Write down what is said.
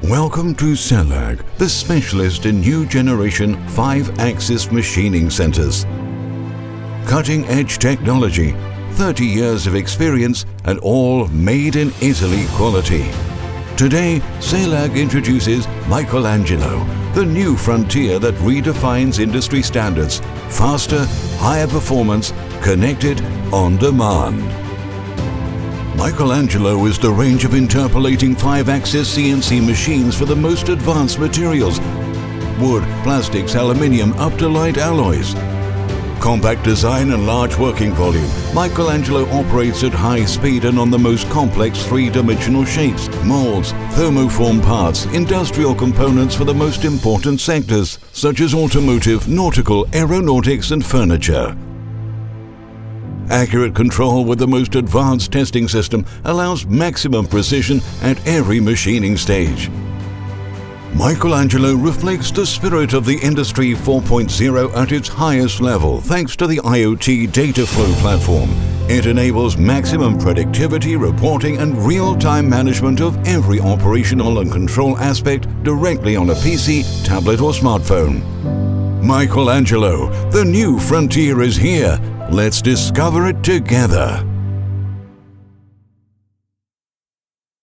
Welcome to CELAG, the specialist in new generation 5-axis machining centers. Cutting-edge technology, 30 years of experience, and all made in Italy quality. Today, CELAG introduces Michelangelo, the new frontier that redefines industry standards: faster, higher performance, connected, on demand. Michelangelo is the range of interpolating 5-axis CNC machines for the most advanced materials: wood, plastics, aluminium, up to light alloys. Compact design and large working volume, Michelangelo operates at high speed and on the most complex three-dimensional shapes, molds, thermoformed parts, industrial components for the most important sectors, such as automotive, nautical, aeronautics and furniture. Accurate control with the most advanced testing system allows maximum precision at every machining stage. Michelangelo reflects the spirit of the Industry 4.0 at its highest level thanks to the IoT data flow platform. It enables maximum productivity, reporting and real-time management of every operational and control aspect directly on a PC, tablet or smartphone. Michelangelo, the new frontier is here. Let's discover it together.